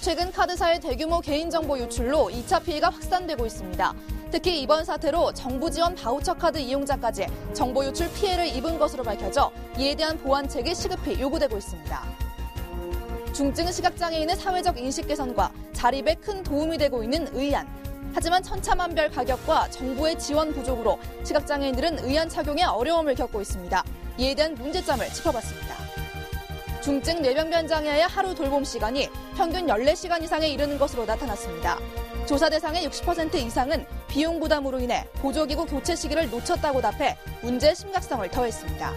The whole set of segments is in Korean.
최근 카드사의 대규모 개인정보 유출로 2차 피해가 확산되고 있습니다. 특히 이번 사태로 정부 지원 바우처 카드 이용자까지 정보 유출 피해를 입은 것으로 밝혀져 이에 대한 보완책이 시급히 요구되고 있습니다. 중증 시각장애인의 사회적 인식 개선과 자립에 큰 도움이 되고 있는 의안. 하지만 천차만별 가격과 정부의 지원 부족으로 시각장애인들은 의안 착용에 어려움을 겪고 있습니다. 이에 대한 문제점을 짚어봤습니다. 중증 뇌병변 장애의 하루 돌봄 시간이 평균 14시간 이상에 이르는 것으로 나타났습니다. 조사 대상의 60% 이상은 비용 부담으로 인해 보조기구 교체 시기를 놓쳤다고 답해 문제의 심각성을 더했습니다.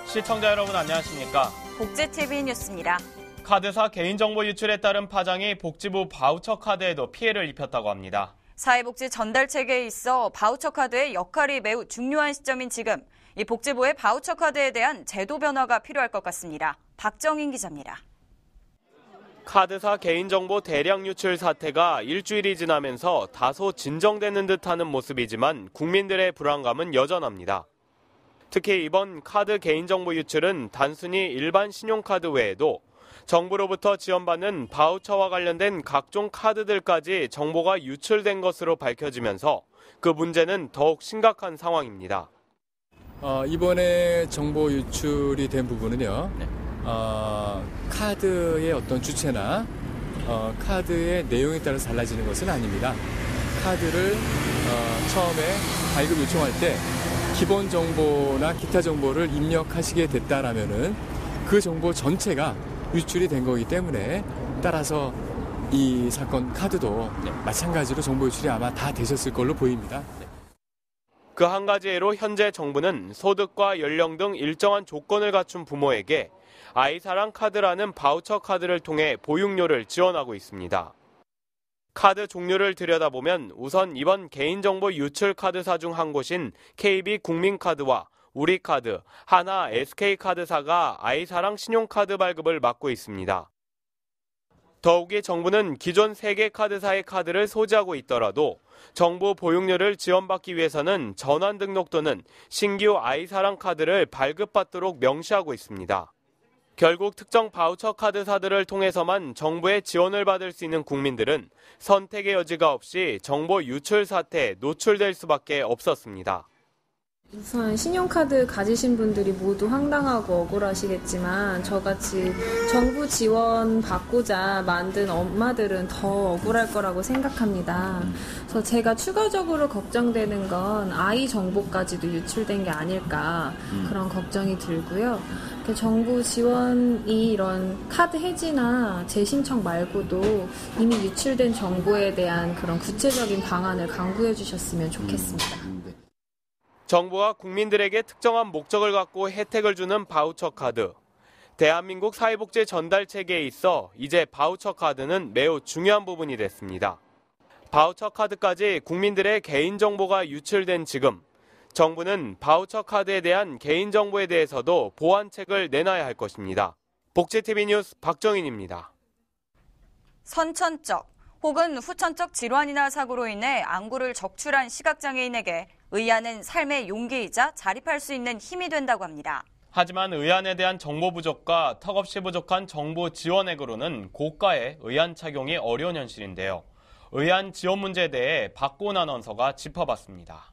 시청자 여러분 안녕하십니까? 복지TV 뉴스입니다. 카드사 개인정보 유출에 따른 파장이 복지부 바우처 카드에도 피해를 입혔다고 합니다. 사회복지 전달 체계에 있어 바우처 카드의 역할이 매우 중요한 시점인 지금 이 복지부의 바우처 카드에 대한 제도 변화가 필요할 것 같습니다. 박정인 기자입니다. 카드사 개인정보 대량 유출 사태가 일주일이 지나면서 다소 진정되는 듯하는 모습이지만 국민들의 불안감은 여전합니다. 특히 이번 카드 개인정보 유출은 단순히 일반 신용카드 외에도 정부로부터 지원받는 바우처와 관련된 각종 카드들까지 정보가 유출된 것으로 밝혀지면서 그 문제는 더욱 심각한 상황입니다. 이번에 정보 유출이 된 부분은요. 카드의 어떤 주체나 카드의 내용에 따라서 달라지는 것은 아닙니다. 카드를 처음에 발급 요청할 때 기본 정보나 기타 정보를 입력하시게 됐다라면은 그 정보 전체가 유출이 된 거기 때문에 따라서 이 사건 카드도 마찬가지로 정보 유출이 아마 다 되셨을 걸로 보입니다. 그 한 가지 예로 현재 정부는 소득과 연령 등 일정한 조건을 갖춘 부모에게 아이사랑 카드라는 바우처 카드를 통해 보육료를 지원하고 있습니다. 카드 종류를 들여다보면 우선 이번 개인정보 유출 카드사 중 한 곳인 KB국민카드와 우리카드, 하나 SK카드사가 아이사랑 신용카드 발급을 맡고 있습니다. 더욱이 정부는 기존 3개 카드사의 카드를 소지하고 있더라도 정부 보육료를 지원받기 위해서는 전환 등록 또는 신규 아이사랑 카드를 발급받도록 명시하고 있습니다. 결국 특정 바우처 카드사들을 통해서만 정부의 지원을 받을 수 있는 국민들은 선택의 여지가 없이 정보 유출 사태에 노출될 수밖에 없었습니다. 우선 신용카드 가지신 분들이 모두 황당하고 억울하시겠지만 저같이 정부 지원 받고자 만든 엄마들은 더 억울할 거라고 생각합니다. 그래서 제가 추가적으로 걱정되는 건 아이 정보까지도 유출된 게 아닐까 그런 걱정이 들고요. 정부 지원이 이런 카드 해지나 재신청 말고도 이미 유출된 정보에 대한 그런 구체적인 방안을 강구해 주셨으면 좋겠습니다. 정부가 국민들에게 특정한 목적을 갖고 혜택을 주는 바우처 카드. 대한민국 사회복지 전달 체계에 있어 이제 바우처 카드는 매우 중요한 부분이 됐습니다. 바우처 카드까지 국민들의 개인정보가 유출된 지금, 정부는 바우처 카드에 대한 개인정보에 대해서도 보완책을 내놔야 할 것입니다. 복지TV 뉴스 박정인입니다. 선천적 혹은 후천적 질환이나 사고로 인해 안구를 적출한 시각장애인에게 의안은 삶의 용기이자 자립할 수 있는 힘이 된다고 합니다. 하지만 의안에 대한 정보 부족과 턱없이 부족한 정부 지원액으로는 고가의 의안 착용이 어려운 현실인데요. 의안 지원 문제에 대해 박고은 아나운서가 짚어봤습니다.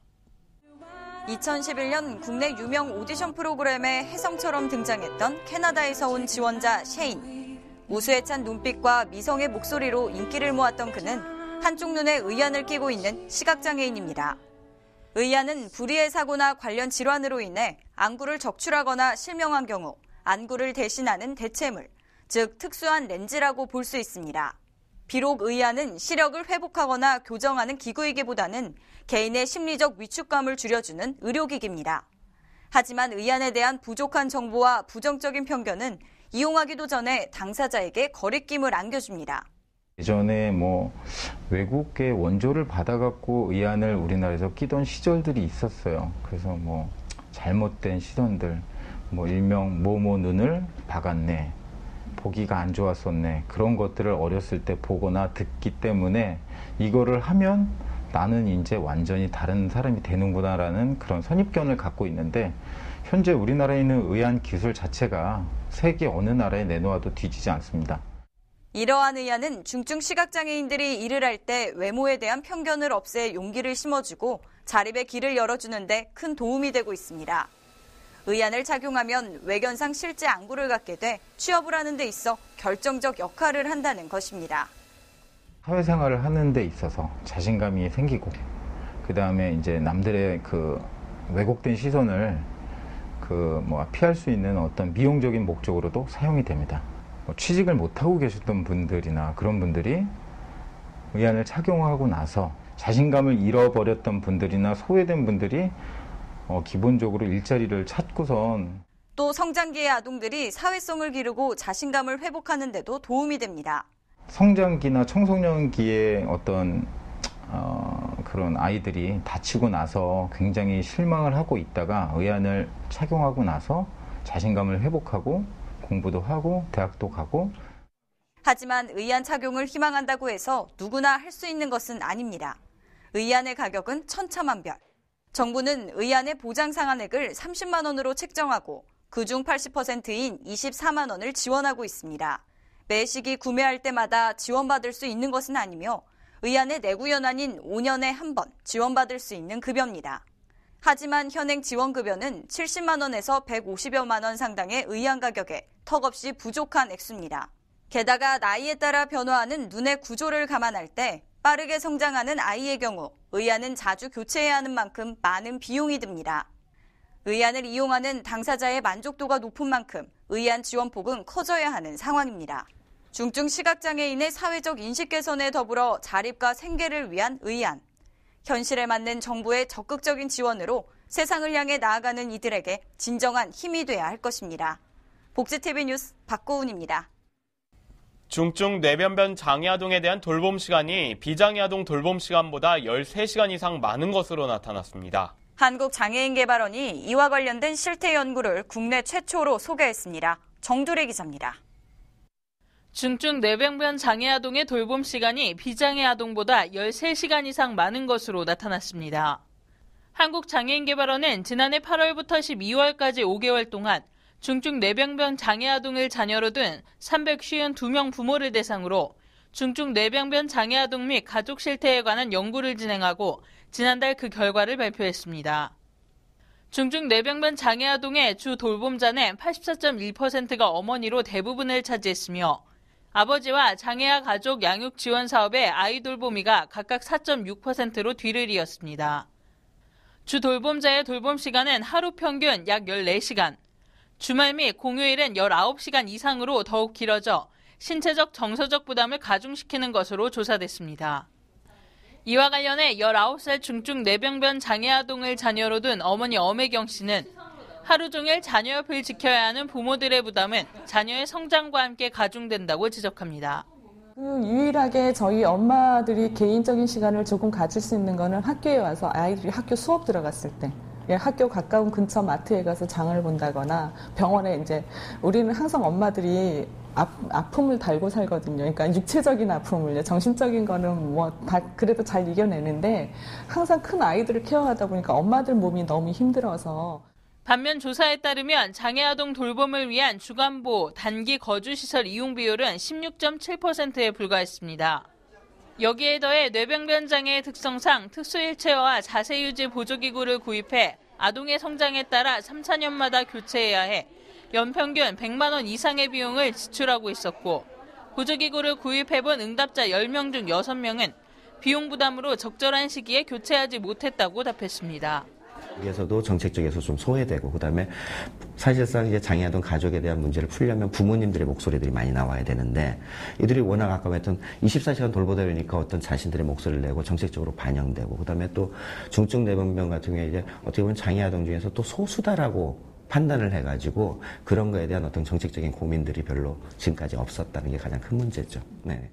2011년 국내 유명 오디션 프로그램에 혜성처럼 등장했던 캐나다에서 온 지원자 셰인. 우수에 찬 눈빛과 미성의 목소리로 인기를 모았던 그는 한쪽 눈에 의안을 끼고 있는 시각장애인입니다. 의안은 불의의 사고나 관련 질환으로 인해 안구를 적출하거나 실명한 경우 안구를 대신하는 대체물, 즉 특수한 렌즈라고 볼 수 있습니다. 비록 의안은 시력을 회복하거나 교정하는 기구이기보다는 개인의 심리적 위축감을 줄여주는 의료기기입니다. 하지만 의안에 대한 부족한 정보와 부정적인 편견은 이용하기도 전에 당사자에게 거리낌을 안겨줍니다. 예전에 외국의 원조를 받아갖고 의안을 우리나라에서 끼던 시절들이 있었어요. 그래서 잘못된 시선들, 일명 뭐뭐 눈을 박았네, 보기가 안 좋았었네, 그런 것들을 어렸을 때 보거나 듣기 때문에 이거를 하면 나는 이제 완전히 다른 사람이 되는구나라는 그런 선입견을 갖고 있는데 현재 우리나라에 있는 의안 기술 자체가 세계 어느 나라에 내놓아도 뒤지지 않습니다. 이러한 의안은 중증 시각장애인들이 일을 할 때 외모에 대한 편견을 없애 용기를 심어주고 자립의 길을 열어주는 데 큰 도움이 되고 있습니다. 의안을 착용하면 외견상 실제 안구를 갖게 돼 취업을 하는 데 있어 결정적 역할을 한다는 것입니다. 사회생활을 하는 데 있어서 자신감이 생기고, 그 다음에 이제 남들의 그 왜곡된 시선을 피할 수 있는 어떤 미용적인 목적으로도 사용이 됩니다. 취직을 못하고 계셨던 분들이나 그런 분들이 의안을 착용하고 나서 자신감을 잃어버렸던 분들이나 소외된 분들이 기본적으로 일자리를 찾고선 또 성장기의 아동들이 사회성을 기르고 자신감을 회복하는 데도 도움이 됩니다. 성장기나 청소년기의 어떤 그런 아이들이 다치고 나서 굉장히 실망을 하고 있다가 의안을 착용하고 나서 자신감을 회복하고 공부도 하고 대학도 가고. 하지만 의안 착용을 희망한다고 해서 누구나 할 수 있는 것은 아닙니다. 의안의 가격은 천차만별. 정부는 의안의 보장 상한액을 30만 원으로 책정하고 그중 80%인 24만 원을 지원하고 있습니다. 매 시기 구매할 때마다 지원받을 수 있는 것은 아니며 의안의 내구 연한인 5년에 한 번 지원받을 수 있는 급여입니다. 하지만 현행 지원급여는 70만 원에서 150여만 원 상당의 의안 가격에 턱없이 부족한 액수입니다. 게다가 나이에 따라 변화하는 눈의 구조를 감안할 때 빠르게 성장하는 아이의 경우 의안은 자주 교체해야 하는 만큼 많은 비용이 듭니다. 의안을 이용하는 당사자의 만족도가 높은 만큼 의안 지원폭은 커져야 하는 상황입니다. 중증 시각장애인의 사회적 인식 개선에 더불어 자립과 생계를 위한 의안. 현실에 맞는 정부의 적극적인 지원으로 세상을 향해 나아가는 이들에게 진정한 힘이 돼야 할 것입니다. 복지TV 뉴스 박고은입니다. 중증 뇌변변 장애 아동에 대한 돌봄 시간이 비장애 아동 돌봄 시간보다 13시간 이상 많은 것으로 나타났습니다. 한국장애인개발원이 이와 관련된 실태 연구를 국내 최초로 소개했습니다. 정두래 기자입니다. 중증 뇌병변 장애 아동의 돌봄 시간이 비장애 아동보다 13시간 이상 많은 것으로 나타났습니다. 한국장애인개발원은 지난해 8월부터 12월까지 5개월 동안 중증 뇌병변 장애 아동을 자녀로 둔 352명 부모를 대상으로 중증 뇌병변 장애 아동 및 가족 실태에 관한 연구를 진행하고 지난달 그 결과를 발표했습니다. 중증 뇌병변 장애 아동의 주 돌봄자는 84.1%가 어머니로 대부분을 차지했으며 아버지와 장애아 가족 양육 지원 사업의 아이 돌보미가 각각 4.6%로 뒤를 이었습니다. 주 돌봄자의 돌봄 시간은 하루 평균 약 14시간, 주말 및 공휴일은 19시간 이상으로 더욱 길어져 신체적 정서적 부담을 가중시키는 것으로 조사됐습니다. 이와 관련해 19살 중증 뇌병변 장애 아동을 자녀로 둔 어머니 엄혜경 씨는 하루 종일 자녀 옆을 지켜야 하는 부모들의 부담은 자녀의 성장과 함께 가중된다고 지적합니다. 유일하게 저희 엄마들이 개인적인 시간을 조금 가질 수 있는 거는 학교에 와서 아이들이 학교 수업 들어갔을 때, 학교 가까운 근처 마트에 가서 장을 본다거나 병원에 이제 우리는 항상 엄마들이 아픔을 달고 살거든요. 그러니까 육체적인 아픔을요. 정신적인 거는 뭐 다 그래도 잘 이겨내는데 항상 큰 아이들을 케어하다 보니까 엄마들 몸이 너무 힘들어서. 반면 조사에 따르면 장애 아동 돌봄을 위한 주간보 단기 거주시설 이용 비율은 16.7%에 불과했습니다. 여기에 더해 뇌병변 장애의 특성상 특수일체어와 자세유지 보조기구를 구입해 아동의 성장에 따라 3, 4년마다 교체해야 해 연평균 100만 원 이상의 비용을 지출하고 있었고 보조기구를 구입해본 응답자 10명 중 6명은 비용 부담으로 적절한 시기에 교체하지 못했다고 답했습니다. 여기에서도 정책적에서 좀 소외되고 그다음에 사실상 이제 장애아동 가족에 대한 문제를 풀려면 부모님들의 목소리들이 많이 나와야 되는데 이들이 워낙 아까 했던 24시간 돌보다 보니까 어떤 자신들의 목소리를 내고 정책적으로 반영되고 그다음에 또 중증 뇌병변 같은 경우에 이제 어떻게 보면 장애아동 중에서 또 소수다라고 판단을 해가지고 그런 거에 대한 어떤 정책적인 고민들이 별로 지금까지 없었다는 게 가장 큰 문제죠. 네.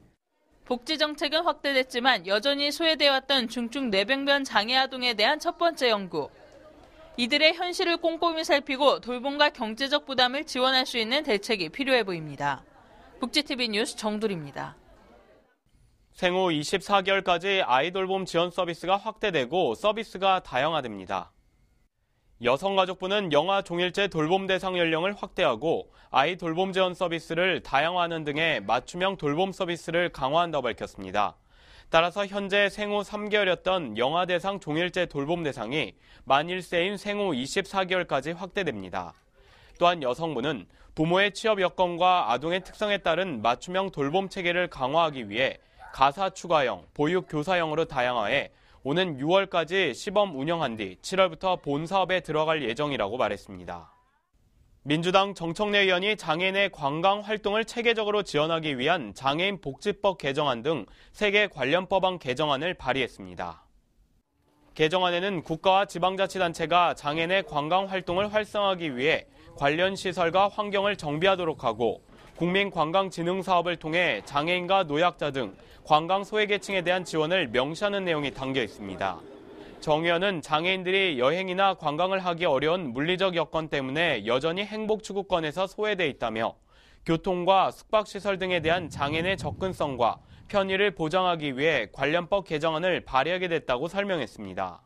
복지 정책은 확대됐지만 여전히 소외되어 왔던 중증 뇌병변 장애 아동에 대한 첫 번째 연구. 이들의 현실을 꼼꼼히 살피고 돌봄과 경제적 부담을 지원할 수 있는 대책이 필요해 보입니다. 복지TV 뉴스 정두리입니다. 생후 24개월까지 아이 돌봄 지원 서비스가 확대되고 서비스가 다양화됩니다. 여성가족부는 영아 종일제 돌봄 대상 연령을 확대하고 아이 돌봄 지원 서비스를 다양화하는 등의 맞춤형 돌봄 서비스를 강화한다고 밝혔습니다. 따라서 현재 생후 3개월이었던 영아 대상 종일제 돌봄 대상이 만 1세인 생후 24개월까지 확대됩니다. 또한 여성부는 부모의 취업 여건과 아동의 특성에 따른 맞춤형 돌봄 체계를 강화하기 위해 가사 추가형, 보육 교사형으로 다양화해 오는 6월까지 시범 운영한 뒤 7월부터 본 사업에 들어갈 예정이라고 말했습니다. 민주당 정청래 의원이 장애인의 관광 활동을 체계적으로 지원하기 위한 장애인 복지법 개정안 등 3개 관련 법안 개정안을 발의했습니다. 개정안에는 국가와 지방자치단체가 장애인의 관광 활동을 활성화하기 위해 관련 시설과 환경을 정비하도록 하고 국민관광진흥사업을 통해 장애인과 노약자 등 관광 소외계층에 대한 지원을 명시하는 내용이 담겨 있습니다. 정 의원은 장애인들이 여행이나 관광을 하기 어려운 물리적 여건 때문에 여전히 행복추구권에서 소외돼 있다며 교통과 숙박시설 등에 대한 장애인의 접근성과 편의를 보장하기 위해 관련법 개정안을 발의하게 됐다고 설명했습니다.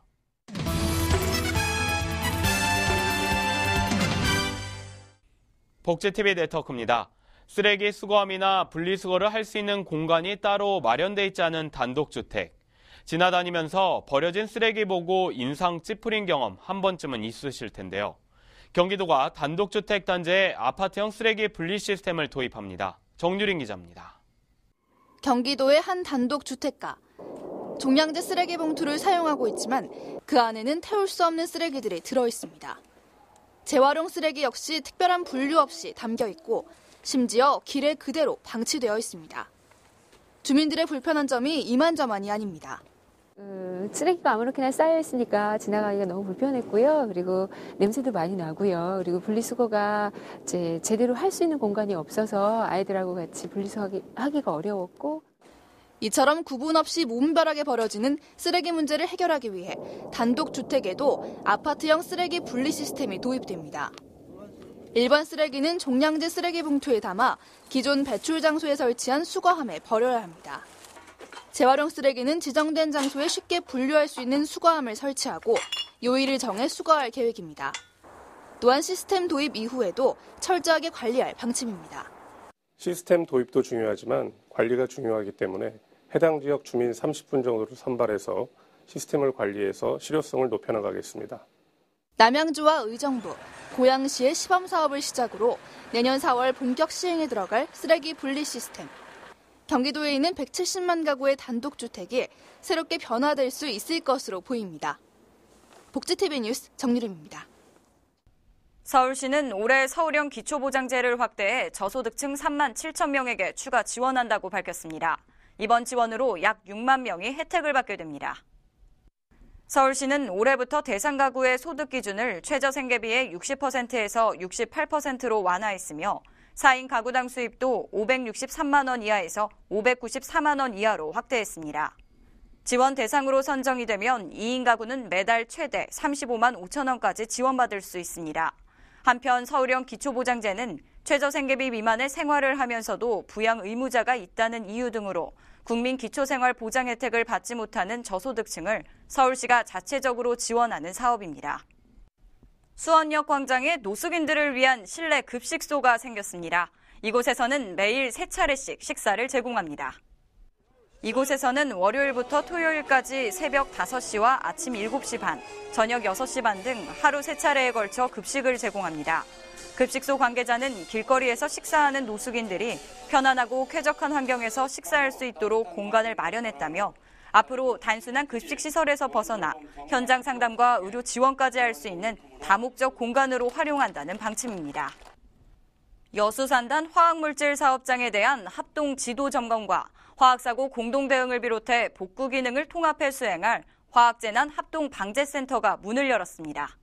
복지TV 네트워크입니다. 쓰레기 수거함이나 분리수거를 할 수 있는 공간이 따로 마련돼 있지 않은 단독주택. 지나다니면서 버려진 쓰레기 보고 인상 찌푸린 경험 한 번쯤은 있으실 텐데요. 경기도가 단독주택 단지에 아파트형 쓰레기 분리 시스템을 도입합니다. 정유린 기자입니다. 경기도의 한 단독주택가. 종량제 쓰레기 봉투를 사용하고 있지만 그 안에는 태울 수 없는 쓰레기들이 들어있습니다. 재활용 쓰레기 역시 특별한 분류 없이 담겨 있고 심지어 길에 그대로 방치되어 있습니다. 주민들의 불편한 점이 이만저만이 아닙니다. 쓰레기가 아무렇게나 쌓여 있으니까 지나가기가 너무 불편했고요. 그리고 냄새도 많이 나고요. 그리고 분리수거가 제대로 할 수 있는 공간이 없어서 아이들하고 같이 분리수거하기가 어려웠고. 이처럼 구분 없이 무분별하게 버려지는 쓰레기 문제를 해결하기 위해 단독주택에도 아파트형 쓰레기 분리 시스템이 도입됩니다. 일반 쓰레기는 종량제 쓰레기 봉투에 담아 기존 배출 장소에 설치한 수거함에 버려야 합니다. 재활용 쓰레기는 지정된 장소에 쉽게 분류할 수 있는 수거함을 설치하고 요일을 정해 수거할 계획입니다. 또한 시스템 도입 이후에도 철저하게 관리할 방침입니다. 시스템 도입도 중요하지만 관리가 중요하기 때문에 해당 지역 주민 30분 정도를 선발해서 시스템을 관리해서 실효성을 높여나가겠습니다. 남양주와 의정부, 고양시의 시범 사업을 시작으로 내년 4월 본격 시행에 들어갈 쓰레기 분리 시스템. 경기도에 있는 170만 가구의 단독주택이 새롭게 변화될 수 있을 것으로 보입니다. 복지TV 뉴스 정유림입니다. 서울시는 올해 서울형 기초보장제를 확대해 저소득층 3만 7천 명에게 추가 지원한다고 밝혔습니다. 이번 지원으로 약 6만 명이 혜택을 받게 됩니다. 서울시는 올해부터 대상 가구의 소득 기준을 최저생계비의 60%에서 68%로 완화했으며 4인 가구당 수입도 563만 원 이하에서 594만 원 이하로 확대했습니다. 지원 대상으로 선정이 되면 2인 가구는 매달 최대 35만 5천 원까지 지원받을 수 있습니다. 한편 서울형 기초보장제는 최저생계비 미만의 생활을 하면서도 부양 의무자가 있다는 이유 등으로 국민 기초생활 보장 혜택을 받지 못하는 저소득층을 서울시가 자체적으로 지원하는 사업입니다. 수원역 광장에 노숙인들을 위한 실내 급식소가 생겼습니다. 이곳에서는 매일 3차례씩 식사를 제공합니다. 이곳에서는 월요일부터 토요일까지 새벽 5시와 아침 7시 반, 저녁 6시 반 등 하루 3차례에 걸쳐 급식을 제공합니다. 급식소 관계자는 길거리에서 식사하는 노숙인들이 편안하고 쾌적한 환경에서 식사할 수 있도록 공간을 마련했다며 앞으로 단순한 급식시설에서 벗어나 현장 상담과 의료 지원까지 할 수 있는 다목적 공간으로 활용한다는 방침입니다. 여수산단 화학물질 사업장에 대한 합동 지도 점검과 화학사고 공동 대응을 비롯해 복구 기능을 통합해 수행할 화학재난 합동방재센터가 문을 열었습니다.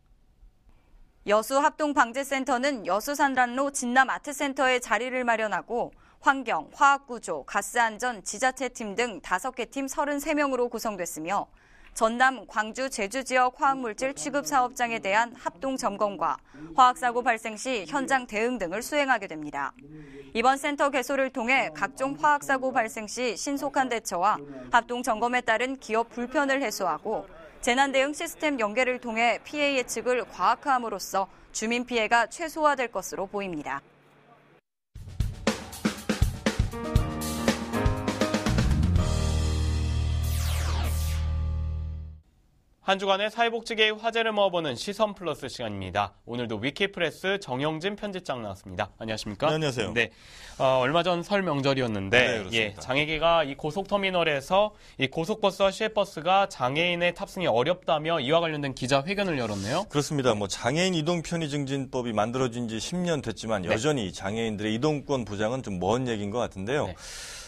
여수합동방재센터는 여수산단로 진남아트센터에 자리를 마련하고 환경, 화학구조, 가스안전, 지자체팀 등 5개 팀 33명으로 구성됐으며 전남, 광주, 제주 지역 화학물질 취급 사업장에 대한 합동 점검과 화학사고 발생 시 현장 대응 등을 수행하게 됩니다. 이번 센터 개소를 통해 각종 화학사고 발생 시 신속한 대처와 합동 점검에 따른 기업 불편을 해소하고 재난 대응 시스템 연계를 통해 피해 예측을 과학화함으로써 주민 피해가 최소화될 것으로 보입니다. 한 주간의 사회복지계의 화제를 모아보는 시선 플러스 시간입니다. 오늘도 위키프레스 정영진 편집장 나왔습니다. 안녕하십니까? 네, 안녕하세요. 네, 얼마 전 설 명절이었는데 네, 장애계가 이 고속터미널에서 이 고속버스와 시외버스가 장애인의 탑승이 어렵다며 이와 관련된 기자회견을 열었네요. 그렇습니다. 장애인 이동 편의 증진법이 만들어진 지 10년 됐지만 여전히 장애인들의 이동권 보장은 좀 먼 얘기인 것 같은데요.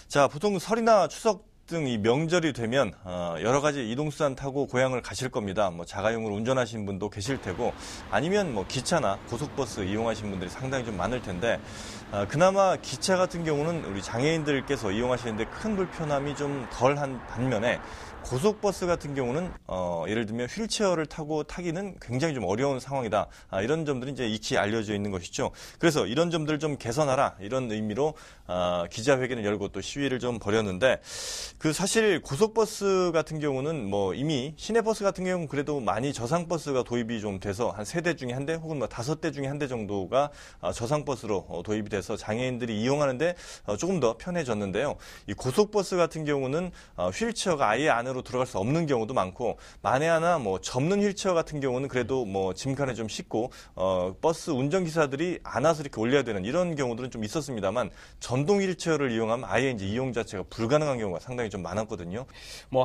자, 보통 설이나 추석 등 이 명절이 되면 여러 가지 이동수단 타고 고향을 가실 겁니다. 자가용으로 운전하시는 분도 계실 테고 아니면 기차나 고속버스 이용하시는 분들이 상당히 좀 많을 텐데 그나마 기차 같은 경우는 우리 장애인들께서 이용하시는데 큰 불편함이 좀 덜한 반면에 고속버스 같은 경우는 예를 들면 휠체어를 타고 타기는 굉장히 좀 어려운 상황이다. 이런 점들이 이제 익히 알려져 있는 것이죠. 그래서 이런 점들을 좀 개선하라 이런 의미로 기자회견을 열고 또 시위를 좀 벌였는데 사실 고속버스 같은 경우는 이미 시내버스 같은 경우는 그래도 많이 저상버스가 도입이 좀 돼서 한 3대 중에 1대 혹은 5대 중에 1대 정도가 저상버스로 도입이 돼서 장애인들이 이용하는데 조금 더 편해졌는데요. 이 고속버스 같은 경우는 휠체어가 아예 안으로 들어갈 수 없는 경우도 많고 만에 하나 접는 휠체어 같은 경우는 그래도 짐칸에 좀 싣고 버스 운전기사들이 안아서 이렇게 올려야 되는 이런 경우들은 좀 있었습니다만 전동 휠체어를 이용하면 아예 이제 이용 자체가 불가능한 경우가 상당히 좀 많았거든요.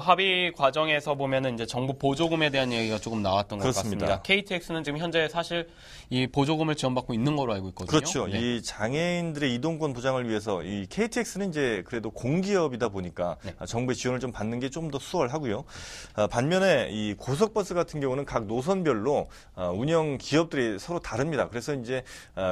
합의 과정에서 보면은 이제 정부 보조금에 대한 얘기가 조금 나왔던 그렇습니다. 것 같습니다. KTX는 지금 현재 사실 이 보조금을 지원받고 있는 걸로 알고 있거든요. 그렇죠. 이 장애인들의 이동권 보장을 위해서 이 KTX는 이제 그래도 공기업이다 보니까 정부의 지원을 좀 받는 게 좀 더 수월하고요. 반면에 이 고속버스 같은 경우는 각 노선별로 운영 기업들이 서로 다릅니다. 그래서 이제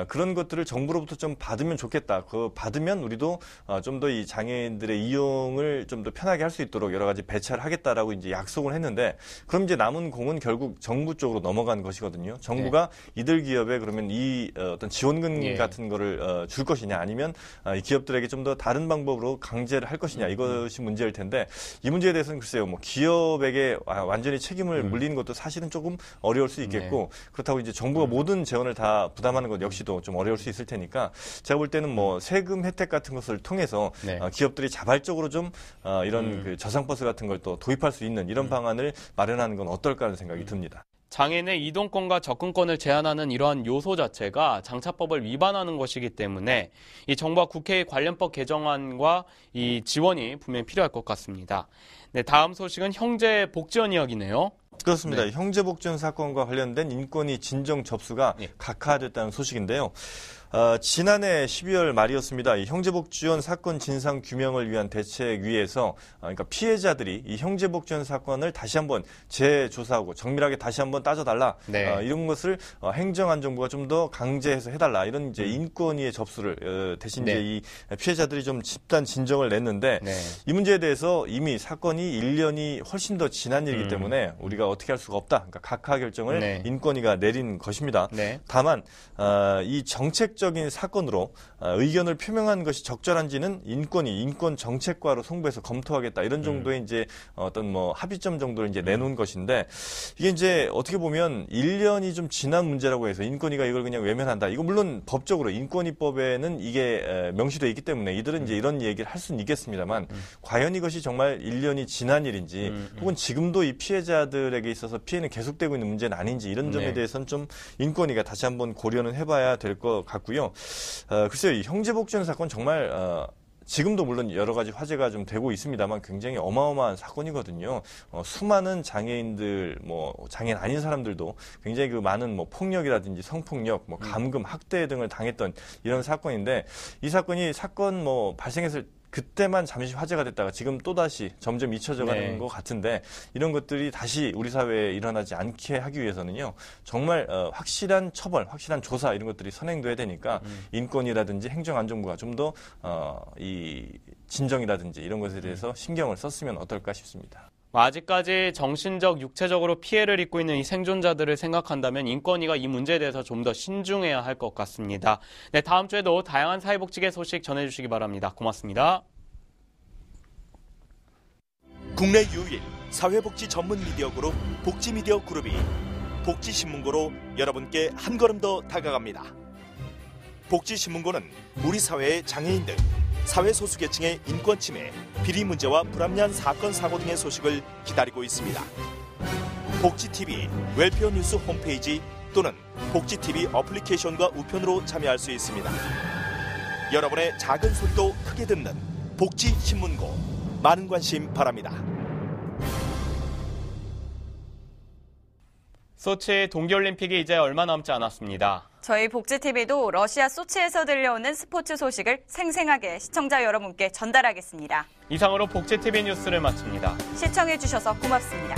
그런 것들을 정부로부터 좀 받으면 좋겠다. 받으면 우리도 좀 더 이 장애인들의 이용을 좀 더 편하게 할 수 있도록 여러 가지 배차를 하겠다라고 이제 약속을 했는데 그럼 이제 남은 공은 결국 정부 쪽으로 넘어간 것이거든요. 정부가 이들 기업에 그러면 이 어떤 지원금 같은 거를 줄 것이냐 아니면 이 기업들에게 좀 더 다른 방법으로 강제를 할 것이냐 이것이 문제일 텐데 이 문제에 대해서는 글쎄요, 기업에게 완전히 책임을 물리는 것도 사실은 조금 어려울 수 있겠고 그렇다고 이제 정부가 모든 재원을 다 부담하는 것 역시도 좀 어려울 수 있을 테니까 제가 볼 때는 세금 혜택 같은 것을 통해서 기업들이 자발적으로 좀 이런 그 저상버스 같은 걸 또 도입할 수 있는 이런 방안을 마련하는 건 어떨까 하는 생각이 듭니다. 장애인의 이동권과 접근권을 제한하는 이러한 요소 자체가 장차법을 위반하는 것이기 때문에 이 정부와 국회의 관련법 개정안과 이 지원이 분명히 필요할 것 같습니다. 네, 다음 소식은 형제 복지원 이야기네요. 그렇습니다. 형제복지원 사건과 관련된 인권위 진정 접수가 각하됐다는 소식인데요. 지난해 12월 말이었습니다. 이 형제복지원 사건 진상 규명을 위한 대책위에서 그러니까 피해자들이 이 형제복지원 사건을 다시 한번 재조사하고 정밀하게 다시 한번 따져달라 이런 것을 행정안전부가 좀 더 강제해서 해달라 이런 이제 인권위의 접수를 대신 이제 이 피해자들이 좀 집단 진정을 냈는데 이 문제에 대해서 이미 사건이 1년이 훨씬 더 지난 일이기 때문에 우리가 어떻게 할 수가 없다. 그러니까 각하 결정을 인권위가 내린 것입니다. 다만 이 정책적인 사건으로 의견을 표명한 것이 적절한지는 인권위 인권정책과로 송부해서 검토하겠다 이런 정도의 이제 어떤 합의점 정도를 이제 내놓은 것인데 이게 이제 어떻게 보면 1년이 좀 지난 문제라고 해서 인권위가 이걸 그냥 외면한다. 이거 물론 법적으로 인권위법에는 이게 명시되어 있기 때문에 이들은 이제 이런 얘기를 할 수는 있겠습니다만 과연 이것이 정말 1년이 지난 일인지 혹은 지금도 이 피해자들에게 있어서 피해는 계속되고 있는 문제는 아닌지 이런 점에 대해서는 좀 인권위가 다시 한번 고려는 해봐야 될 것 같고요. 글쎄요, 이 형제복지원 사건 정말 지금도 물론 여러 가지 화제가 좀 되고 있습니다만 굉장히 어마어마한 사건이거든요. 수많은 장애인들, 장애인 아닌 사람들도 굉장히 그 많은 폭력이라든지 성폭력, 감금, 학대 등을 당했던 이런 사건인데 이 사건이 발생했을 그때만 잠시 화제가 됐다가 지금 또다시 점점 잊혀져 가는 것 같은데 이런 것들이 다시 우리 사회에 일어나지 않게 하기 위해서는요. 정말 확실한 처벌, 확실한 조사 이런 것들이 선행돼야 되니까 인권이라든지 행정안전부가 좀 더 이 진정이라든지 이런 것에 대해서 신경을 썼으면 어떨까 싶습니다. 아직까지 정신적, 육체적으로 피해를 입고 있는 이 생존자들을 생각한다면 인권위가 이 문제에 대해서 좀 더 신중해야 할 것 같습니다. 네, 다음 주에도 다양한 사회복지계 소식 전해주시기 바랍니다. 고맙습니다. 국내 유일 사회복지 전문 미디어 그룹 복지미디어 그룹이 복지신문고로 여러분께 한 걸음 더 다가갑니다. 복지신문고는 우리 사회의 장애인 등 사회 소수계층의 인권 침해, 비리 문제와 불합리한 사건 사고 등의 소식을 기다리고 있습니다. 복지TV 웰페어 뉴스 홈페이지 또는 복지TV 어플리케이션과 우편으로 참여할 수 있습니다. 여러분의 작은 소리도 크게 듣는 복지신문고, 많은 관심 바랍니다. 소치 동계올림픽이 이제 얼마 남지 않았습니다. 저희 복지TV도 러시아 소치에서 들려오는 스포츠 소식을 생생하게 시청자 여러분께 전달하겠습니다. 이상으로 복지TV 뉴스를 마칩니다. 시청해주셔서 고맙습니다.